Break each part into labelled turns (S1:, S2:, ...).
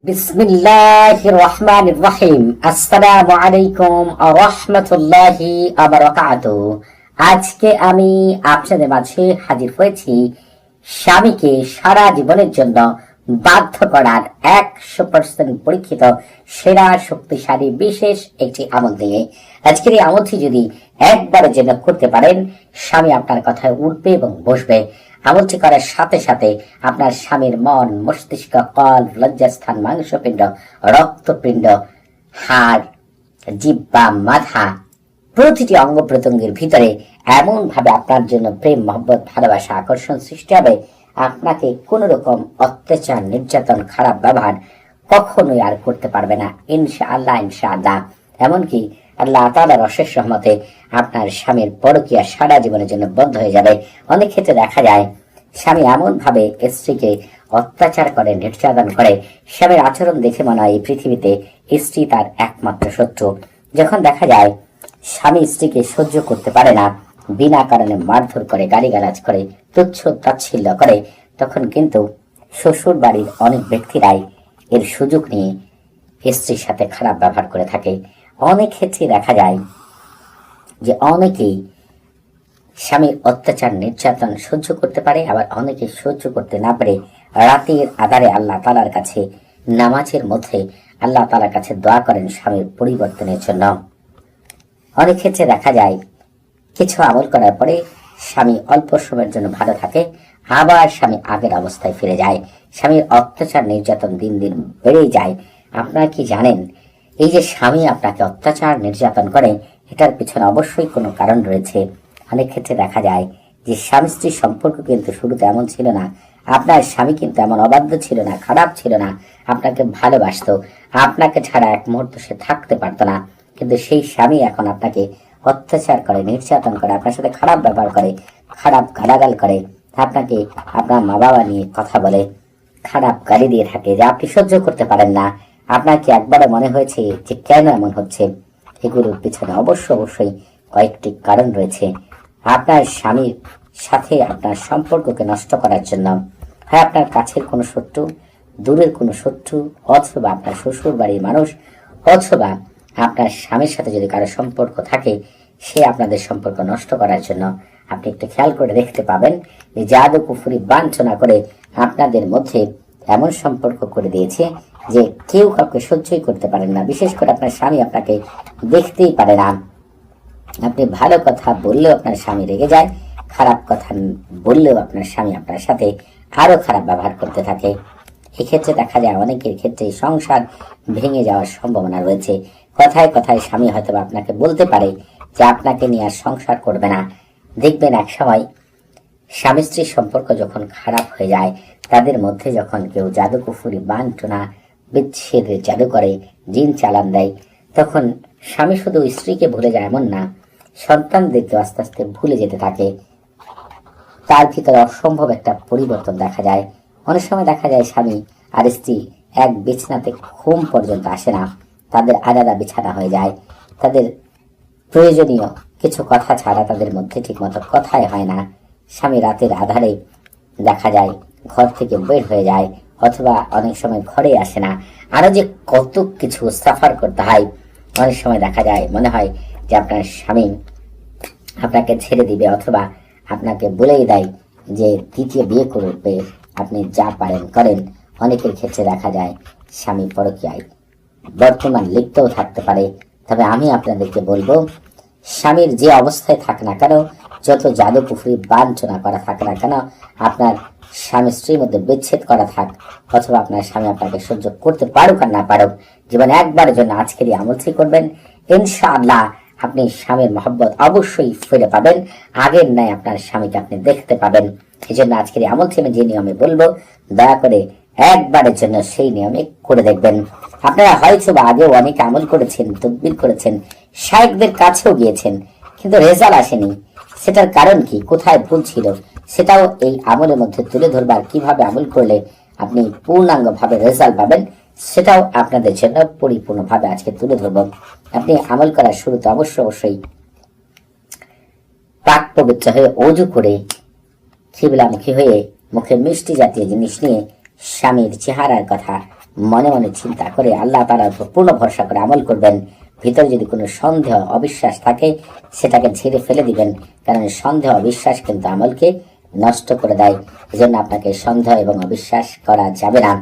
S1: বিসমিল্লাহির রহমানির রহিম। আসসালামু আলাইকুম ওয়া রাহমাতুল্লাহি ওয়া বারাকাতুহু। আজকে আমি আপনাদের মাঝে হাজির হয়েছি স্বামীকে সারা জীবনের জন্য বাধ্য করার 100% পরীক্ষিত সেরা শক্তিশালী বিশেষ একটি আমল দিয়ে। আজকের এই আমলটি যদি একবারের জন্য করতে পারেন, স্বামী আপনার কথায় উঠবে এবং বসবে। আমলটি করার সাথে সাথে আপনার স্বামীর মন, মস্তিষ্ক, কল্প, লজ্জাস্থান, মাংসপিণ্ড, রক্তপিণ্ড, হাড়, জিহ্বা, মাথা প্রতিটি অঙ্গ প্রত্যঙ্গের ভিতরে এমন ভাবে আপনার জন্য প্রেম, মহব্বত, ভালোবাসা, আকর্ষণ সৃষ্টি হবে, আপনাকে কোন রকম অত্যাচার, নির্যাতন, খারাপ ব্যবহার কখনোই আর করতে পারবে না ইনশাআল্লাহ ইনশাআল্লাহ। এমনকি আল্লাহ তাআলার অশেষ রহমতে আপনার স্বামীর পরকীয়া সারা জীবনের জন্য বন্ধ হয়ে যাবে। অনেক ক্ষেত্রে দেখা যায় স্বামী এমন ভাবে স্ত্রীকে অত্যাচার করে, নির্যাতন করে, স্বামীর আচরণ দেখে মনে হয় এই পৃথিবীতে স্ত্রী তার একমাত্র শত্রু। যখন দেখা যায় স্বামী স্ত্রীকে সহ্য করতে পারে না, বিনা কারণে মারধর করে, গালিগালাজ করে, তুচ্ছ তাচ্ছিল্য করে, তখন কিন্তু শ্বশুর বাড়ির অনেক ব্যক্তিরাই এর সুযোগ নিয়ে স্ত্রীর সাথে খারাপ ব্যবহার করে থাকে। অনেক ক্ষেত্রে দেখা যায় যে অনেকেই স্বামীর অত্যাচার, নির্যাতন সহ্য করতে পারে, আবার অনেকে সহ্য করতে না পারে রাতের আধারে আল্লাহ তাআলার কাছে, নামাজের মধ্যে আল্লাহ তাআলার কাছে দোয়া করেন স্বামীর পরিবর্তনের জন্য। অনেক ক্ষেত্রে দেখা যায় কিছু আমল করার পরে স্বামী অল্প সময়ের জন্য ভালো থাকে, আবার স্বামী আগের অবস্থায় ফিরে যায়। স্বামীর অত্যাচার, নির্যাতন দিন দিন বেড়েই যায়। আপনারা কি জানেন, এই যে স্বামী আপনাকে অত্যাচার, নির্যাতন করে, এটার পিছনে অবশ্যই কোনো কারণ রয়েছে। অনেক ক্ষেত্রে দেখা যায় যে স্বামী স্ত্রীর সম্পর্ক কিন্তু শুরুতে এমন ছিল না। আপনার স্বামী কিন্তু এমন অবাধ্য ছিল না, খারাপ ছিল না, আপনাকে ভালোবাসতো, আপনাকে ছাড়া এক মুহূর্ত সে থাকতে পারতো না। কিন্তু সেই স্বামী এখন আপনাকে অত্যাচার করে, নির্যাতন করে, আপনার সাথে খারাপ ব্যবহার করে, খারাপ গালাগাল করে, আপনাকে আপনার মা বাবা নিয়ে কথা বলে, খারাপ গালি দিয়ে থাকে, যা আপনি সহ্য করতে পারেন না। আপনার কি একবারও মনে হয়েছে যে কেন এমন হচ্ছে? এগুলোর পিছনে অবশ্যই কয়েকটি কারণ রয়েছে। আপনার স্বামীর সাথে আপনার সম্পর্ককে নষ্ট করার জন্য হয় আপনার কাছের কোনো শত্রু, দূরের কোনো শত্রু, অথবা আপনার শ্বশুর বাড়ির মানুষ, অথবা আপনার স্বামীর সাথে যদি কারো সম্পর্ক থাকে, সে আপনাদের সম্পর্ক নষ্ট করার জন্য। আপনি একটু খেয়াল করে দেখতে পাবেন যে জাদু কুফরি বাঞ্ছনা করে আপনাদের মধ্যে এমন সম্পর্ক করে দিয়েছে যে কেউ কাউকে সহ্যই করতে পারেন না। বিশেষ করে আপনার স্বামী আপনাকে দেখতেই পারে না। আপনি ভালো কথা বললেও আপনার স্বামী রেগে যায়, খারাপ কথা বললেও আপনার স্বামী আপনার সাথে আরো খারাপ ব্যবহার করতে থাকে। এক্ষেত্রে দেখা যায় অনেকের ক্ষেত্রে সংসার ভেঙে যাওয়ার সম্ভাবনা রয়েছে। কথায় কথায় স্বামী হয়তো আপনাকে বলতে পারে যে আপনাকে নিয়ে আর সংসার করবে না। দেখবেন এক সময় স্বামী স্ত্রীর সম্পর্ক যখন খারাপ হয়ে যায়, তাদের মধ্যে যখন কেউ জাদু কুফুরি বানটনা বিচ্ছেদের জাদু করে, জিন চালান দেয়, তখন স্বামী শুধু স্ত্রীকে ভুলে যায় এমন না, সন্তানদেরকে আস্তে আস্তে ভুলে যেতে থাকে। তার ভিতরে অসম্ভব একটা পরিবর্তন দেখা যায়। অনেক সময় দেখা যায় স্বামী আর স্ত্রী এক বিছানাতে ঘুম পর্যন্ত আসে না, তাদের আলাদা বিছানা হয়ে যায়। তাদের প্রয়োজনীয় কিছু কথা ছাড়া তাদের মধ্যে ঠিক মতো কথাই হয় না। স্বামী রাতের আধারে দেখা যায় ঘর থেকে বের হয়ে যায়, অথবা অনেক সময় ঘরে আসে না। আরো যে কত কিছু সাফার করতে হয়। অনেক সময় দেখা যায় মনে হয় যে আপনার স্বামী আপনাকে ছেড়ে দিবে, অথবা আপনাকে বলেই দেয় যে দ্বিতীয় বিয়ে করবে, আপনি যা পারেন করেন। অনেকের ক্ষেত্রে দেখা যায় স্বামী পরকীয়ায় বর্তমান লিপ্তও থাকতে পারে। তবে আমি আপনাদেরকে বলবো, স্বামীর যে অবস্থায় থাক না কেন, যত জাদু কুফরি বাঞ্ছনা করা থাক না কেন, আপনার স্বামী স্ত্রীর মধ্যে বিচ্ছেদ করা থাক, অথবা আপনার স্বামী আপনাকে সহ্য করতে পারুক আর না পারুক, জীবনে একবারের জন্য আজকের এই আমলটি করবেন, ইনশাআল্লাহ আপনি স্বামীর মহব্বত অবশ্যই ফিরে পাবেন। আগের ন্যায় আপনার স্বামীকে আপনি দেখতে পাবেন। এই জন্য আজকের এই আমলটি আমি যে নিয়মে বলবো, দয়া করে একবারের জন্য সেই নিয়মে করে দেখবেন। আপনারা হয়তো বা আগেও অনেক আমল করেছেন, তদবির করেছেন, শায়েখদের কাছেও গিয়েছেন, কিন্তু রেজাল্ট আসেনি। সেটার কারণ কি, কোথায় ভুল ছিল, সেটাও এই আমলের মধ্যে তুলে ধরবার, কিভাবে আমল করলে আপনি পূর্ণাঙ্গ ভাবে রেজাল্ট পাবেন, সেটাও আপনাদের জন্য পরিপূর্ণভাবে আজকে তুলে ধরব। আপনি আমল করার শুরুতে অবশ্যই পাক পবিত্র হয়ে ওযু করে কিবলামুখী হয়ে মুখে মিষ্টি জাতীয় জিনিস নিয়ে স্বামীর চেহারার কথা মনে মনে চিন্তা করে আল্লাহ তাআলার উপর পূর্ণ ভরসা করে আমল করবেন। ভিতরে যদি কোনো সন্দেহ অবিশ্বাস থাকে সেটাকে ঝেড়ে ফেলে দিবেন, কারণ সন্দেহ অবিশ্বাস কিন্তু আমলকে নষ্ট করে দেয়। এজন্য আপনাকে সন্দেহ এবং অবিশ্বাস করা যাবে না।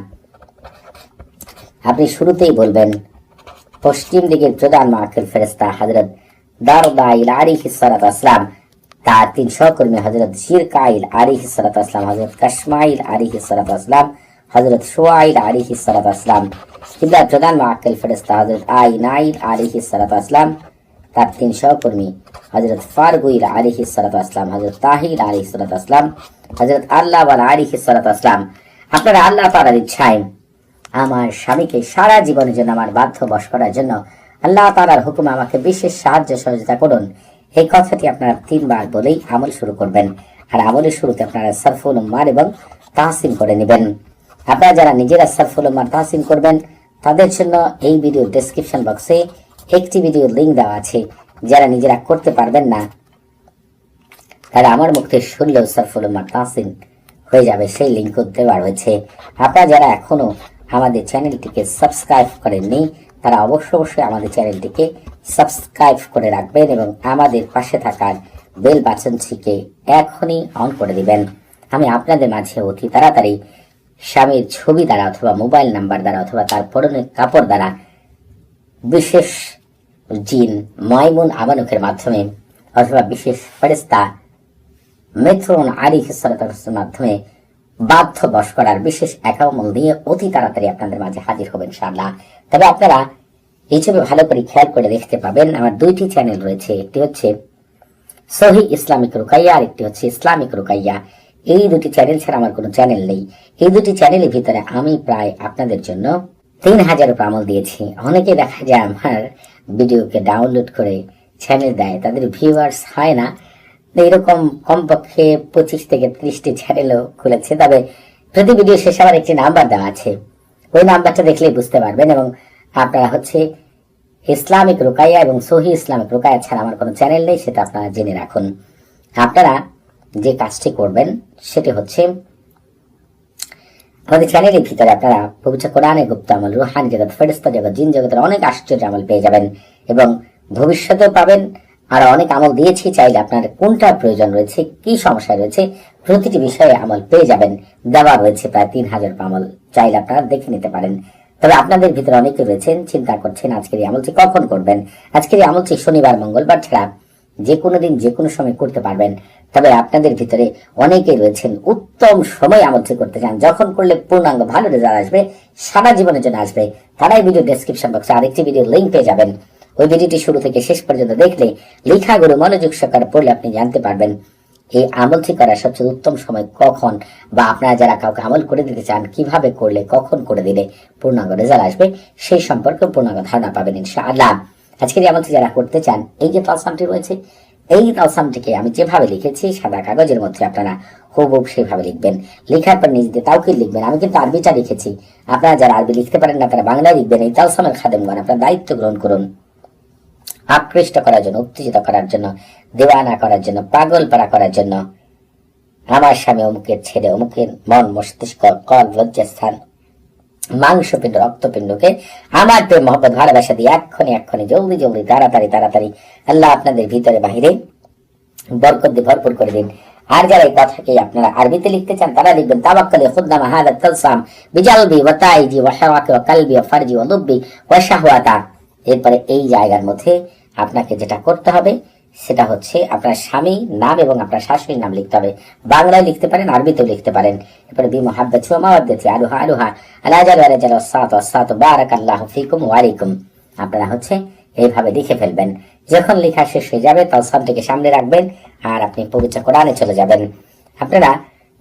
S1: আপনি শুরুতেই বলবেন, পশ্চিম দিকের প্রধান মাহফিল ফেরেশতা হযরত দারদাইল আলাইহিস সালাতু ওয়াসসালাম, তার 3 সহকর্মী হযরত জিরকাইল আলাইহিস সালাতু ওয়াসসালাম, হযরত কাশমাইল আলাইহিস সালাতু ওয়াসসালাম, হযরত শুআইল আলাইহিস সালাতু ওয়াসসালাম, কিবলার প্রধান মাহফিল ফেরেশতা হযরত আইনাইল আলাইহিস সালাতু ওয়াসসালাম, তার 3 সহকর্মী হযরত ফারগুইল আলাইহিস সালাতু ওয়াসসালাম, হযরত তাহির আলাইহিস সালাতু ওয়াসসালাম, হযরত আল্লাহ আলাইহিস সালাতু ওয়াসসালাম। আপনারা আল্লাহ তাআলার ইচ্ছায় আমার স্বামীকে সারা জীবনের জন্য আমার বাধ্য বশ করার জন্য আল্লাহ তাআলার হুকুমে আমাকে বিশেষ সাহায্য সহযোগিতা করুন, এই কথাটি আপনারা 3 বার বলেই আমল শুরু করবেন। আর আমলের শুরুতে আপনারা সারফুল উম্মার এবং তাহসিন করে নেবেন। আপনারা যারা নিজেরা সারফুল উম্মার তাহসিন করবেন তাদের জন্য এই ভিডিও ডেসক্রিপশন বক্সে একটি ভিডিও লিংক দেওয়া আছে। যারা নিজেরা করতে পারবেন না তারা আমার মুখে শুনলেও সারফুল উম্মার তাহসিন হয়ে যাবে, সেই লিংক দেওয়া রয়েছে। আপনারা যারা এখনো আমাদের চ্যানেলটিকে সাবস্ক্রাইব করেননি তারা অবশ্যই আমাদের চ্যানেলটিকে সাবস্ক্রাইব করে রাখবেন এবং আমাদের পাশে থাকার বেল বাটনটিকে এখনই অন করে দিবেন। আমি আপনাদের মাঝে অতি তাড়াতাড়ি স্বামীর ছবি দ্বারা অথবা মোবাইল নাম্বার দ্বারা অথবা তার পরনের কাপড় দ্বারা বিশেষ জিন মাইমুন আমানুকের মাধ্যমে অথবা বিশেষ ফেরেশতা মেথরন আলাইহিস সালাতুর মাধ্যমে বাধ্য বশ করার বিশেষ একামল দিয়ে অতি তাড়াতাড়ি আপনাদের মাঝে হাজির হবেন ইনশাআল্লাহ। তবে আপনারা এই ছবি ভালো করে খেয়াল করে দেখতে পাবেন, আমার 2টি চ্যানেল রয়েছে, একটি হচ্ছে সহিহ ইসলামিক রুকাইয়া আর একটি হচ্ছে ইসলামিক রুকাইয়া। এই 2টি চ্যানেল ছাড়া আমার কোনো চ্যানেল নেই। এই 2টি চ্যানেলের ভিতরে আমি প্রায় আপনাদের জন্য 3000 আমল দিয়েছি। অনেকে দেখা যায় আমার ভিডিওকে ডাউনলোড করে চ্যানেল দেয়, তাদের ভিউয়ার্স হয় না। এরকম কমপক্ষে 25 থেকে 30টি চ্যানেলও খুলেছে। তবে প্রতি ভিডিও শেষে আবার একটি নাম্বার দেওয়া আছে, ওই নাম্বারটা দেখলেই বুঝতে পারবেন। এবং আপনারা হচ্ছে ইসলামিক রুকাইয়া এবং সহিহ ইসলামিক রুকাইয়া ছাড়া আমার কোনো চ্যানেল নেই, সেটা আপনারা জেনে রাখুন। আপনারা যে কাজটি করবেন সেটি হচ্ছে আমাদের চ্যানেলের ভিতরে আপনারা পবিত্র কোরআনের গুপ্ত আমল, রুহানি জগৎ, ফেরেশতা জগৎ, জিন জগতের অনেক আশ্চর্য আমল পেয়ে যাবেন এবং ভবিষ্যতেও পাবেন। আর অনেক আমল দিয়েছি, চাইলে আপনার কোনটা প্রয়োজন রয়েছে, কি সমস্যা রয়েছে, প্রতিটি বিষয়ে আমল পেয়ে যাবেন। দেওয়া রয়েছে প্রায় 3000 আমল, চাইলে আপনারা দেখে নিতে পারেন। তবে আপনাদের ভিতরে অনেকে রয়েছেন চিন্তা করছেন আজকের এই আমলটি কখন করবেন। আজকের এই আমলটি শনিবার মঙ্গলবার ছাড়া যে কোনো দিন যে কোনো সময় করতে পারবেন। তবে আপনাদের ভিতরে অনেকেই রয়েছেন উত্তম সময় আমলটি করতে চান, যখন করলে পূর্ণাঙ্গ ভালো রেজাল্ট আসবে, সারা জীবনের জন্য আসবে। তারাই ভিডিও ডেসক্রিপশন বক্সে আরেকটি ভিডিও লিংক পেয়ে যাবেন। ওই ভিডিওটি শুরু থেকে শেষ পর্যন্ত দেখলে লেখাগুলো মনোযোগ সহকারে পড়লে আপনি জানতে পারবেন এই আমলটি করার সবচেয়ে উত্তম সময় কখন, বা আপনারা যারা কাউকে আমল করে দিতে চান কিভাবে করলে কখন করে দিলে পূর্ণাঙ্গ রেজাল্ট আসবে, সেই সম্পর্কে পূর্ণাঙ্গ ধারণা পাবেন ইনশাআল্লাহ। আজকের এই আমলটি যারা করতে চান, এই যে তালসামটি রয়েছে, এই তালসামটিকে আমি যেভাবে লিখেছি সাদা কাগজের মধ্যে আপনারা হুবহুব সেভাবে লিখবেন। লেখার পর নিজ দিয়ে তাওকিল লিখবেন। আমি কিন্তু আরবিটা লিখেছি, আপনারা যারা আরবি লিখতে পারেন না তারা বাংলায় লিখবেন। এই তালসামের খাদেমগণ আপনারা দায়িত্ব গ্রহণ করুন, আকৃষ্ট করার জন্য, উত্তেজিত করার জন্য, দেওয়ানা করার জন্য, পাগল পাড়া করার জন্য। আমার স্বামী অমুকের ছেলে, অমুকের মন, মস্তিষ্ক, কল, লজ্জাস্থান, মাংসপিণ্ড, রক্তপিণ্ডকে আমার প্রেম মহব্বত ভালোবাসা দিয়ে এক্ষণি জলদি জলদি তাড়াতাড়ি আল্লাহ আপনাদের ভিতরে বাহিরে বরকত দিয়ে ভরপুর করে দিন। আর যারা এই কথাকে আপনারা আরবিতে লিখতে চান তারা লিখবেন তাওয়াক্কালি খুদনামা হাদা তালসাম বিজালবি ওয়া তাইজি ওয়া হাওয়াকি ওয়া কলবি ওয়া ফারজি ওয়া লুব্বি ওয়া শাহওয়াতা। এরপরে এই জায়গার মধ্যে আপনাকে যেটা করতে হবে সেটা হচ্ছে আপনার স্বামী নাম এবং আপনার শাশুড়ির নাম লিখতে হবে। বাংলায় লিখতে পারেন, আরবিতেও লিখতে পারেন। এরপরে বি মুহাব্বতি ওয়া মাওয়াদ্দাতি আলুহা আলাজাল ওয়া রাজাল ওয়াসসাতু বারাকাল্লাহু ফিকুম ওয়া আলাইকুম। আপনারা হচ্ছে এইভাবে লিখে ফেলবেন। যখন লেখা শেষ হয়ে যাবে তালসামটিকে সামনে রাখবেন আর আপনি পবিত্র কোরআনে চলে যাবেন। আপনারা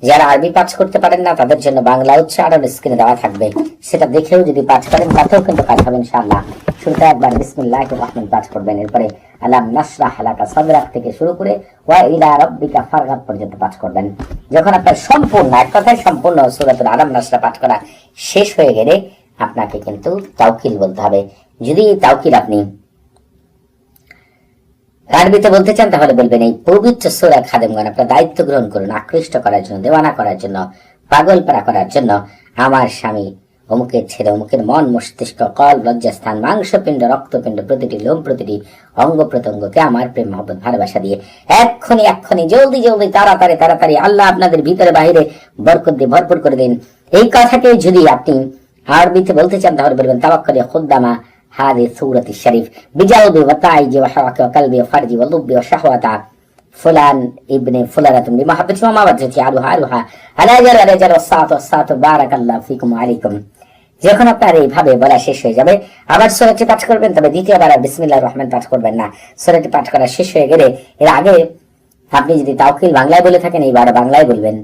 S1: যারা আরবি পাঠ করতে পারেন না তাদের জন্য বাংলা উচ্চারণ স্ক্রিনে দেওয়া থাকবে, সেটা দেখেও যদি পাঠ করেন তাতেও কিন্তু কাজ হবে ইনশাআল্লাহ। শুরুতে একবার বিসমিল্লাহির রহমানির পাঠ করবেন, এরপরে আলাম নাশরাহ লাকা সাদরাক থেকে শুরু করে ওয়া ইলা রাব্বিকা ফারগাব পর্যন্ত পাঠ করবেন। যখন আপনার সম্পূর্ণ, এক কথায় সম্পূর্ণ সূরাতুল আলাম নাশরাহ পাঠ করা শেষ হয়ে গেলে আপনাকে কিন্তু তাওকিল বলতে হবে। যদি তাওকিল আপনি আরবিতে বলতে চান তাহলে বলবেন এই পবিত্র সূরা খাদেমগণ আপনার দায়িত্ব গ্রহণ করুন আকৃষ্ট করার জন্য, দেওয়ানা করার জন্য, পাগল পাড়া করার জন্য আমার স্বামী অমুকের ছেলে, অমুকের মন, মস্তিষ্ক, কল, লজ্জাস্থান, মাংসপিণ্ড, রক্তপিণ্ড, প্রতিটি লোম, প্রতিটি অঙ্গ প্রত্যঙ্গকে আমার প্রেম মহব্বত ভালোবাসা দিয়ে এক্ষুনি জলদি জলদি তাড়াতাড়ি আল্লাহ আপনাদের ভিতরে বাহিরে বরকত দিয়ে ভরপুর করে দিন। এই কথাকে যদি আপনি আরবিতে বলতে চান তাহলে বলবেন তাওয়াক্কালি খুদ্দামা হাদি সূরাতি শরীফ বিজালবি ওয়া তাইজি ওয়া হাওয়াকা ওয়া কলবি ওয়া ফারজি ওয়া লুব্বি ওয়া শাহওয়াতা ফুলান ইবনে ফুলারাতুন বিমাহাব্বাতি ওয়া মাওয়াদাতি আরুহা আলাইজাল ওয়াসাতু বারাকাল্লাহু ফিকুম ওয়া আলাইকুম। যখন আপনার এইভাবে বলা শেষ হয়ে যাবে আবার সূরাটি পাঠ করবেন, তবে দ্বিতীয়বার আর বিসমিল্লাহির রহমান পাঠ করবেন না। সূরাটি পাঠ করা শেষ হয়ে গেলে এর আগে আপনি যদি তাওকিল বাংলায় বলে থাকেন এইবার বাংলায় বলবেন,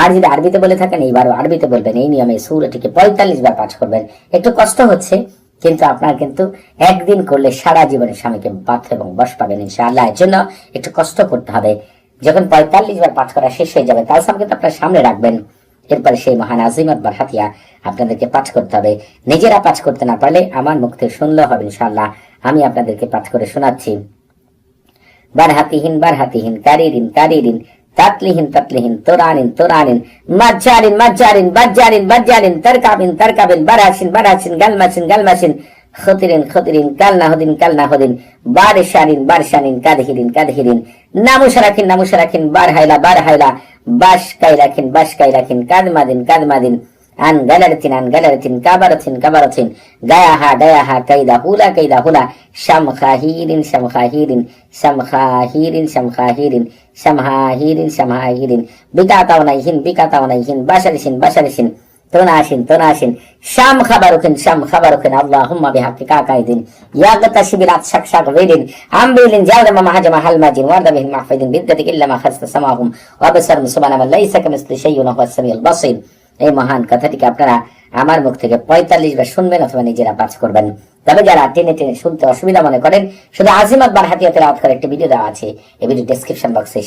S1: আর যদি আরবিতে বলে থাকেন এইবার আরবিতে বলবেন। এই নিয়মে সূরাটিকে 45 বার পাঠ করবেন। একটু কষ্ট হচ্ছে, কিন্তু আপনার কিন্তু একদিন করলে সারা জীবনে স্বামীকে বাথ এবং বশ পাবেন ইনশাআল্লাহ। এর জন্য একটু কষ্ট করতে হবে। যখন 45 বার পাঠ করা শেষ হয়ে যাবে তালসাম কিন্তু আপনার সামনে রাখবেন। এরপরে সেই মহান আজিমত বারহাতিয়া আপনাদেরকে পাঠ করতে হবে। নিজেরা পাঠ করতে না পারলে আমার মুখ থেকে শুনলেও হবে ইনশাআল্লাহ। আমি আপনাদেরকে পাঠ করে শোনাচ্ছি। বারহাতিহীন কারিরিন তাতলিহীন তোরানিন মাজ্জারিন তারকাবিন বারহাসিন গালমাসিন খতিরিন কালনাহদিন বারশানিন কাদহিরিন নামুশারাকিন বারহাইলা বাশ কাইরাকিন কাদমাদিন আন গালারাতিন কাবারাতিন গায়াহা কাইদা হুলা শামহাহিরিন বিকাতাওনাইহিন বাশারিসিন তোনাসিন শাম খাবারুখিন আল্লাহুম্মা বিহাক্কিকা কাইদিন ইয়াগতাশিবিরাত শাকশাক ওয়াইদিন আমবিলিন জাওরামা মাহাজামা হালমাজিন ওয়াদাবিহিন মাহফিদিন বিদ্দাতিক ইল্লামা খাসতা সামাহুম ওয়া বাসারুম সুবহানাল্লাহি লাইসা কামিসলি শাইউন ওয়া হুয়াস সামিউল বাসীর। এই মহান কথাটিকে আপনারা আমার মুখ থেকে 45 বার শুনবেন অথবা নিজেরা পাঠ করবেন। তবে যারা টেনে শুনতে অসুবিধা মনে করেন, শুধু আজিমত বারহাতিয়া তেলাওয়াত করে একটি ভিডিও দেওয়া আছে, এই ভিডিও ডেসক্রিপশন বক্সে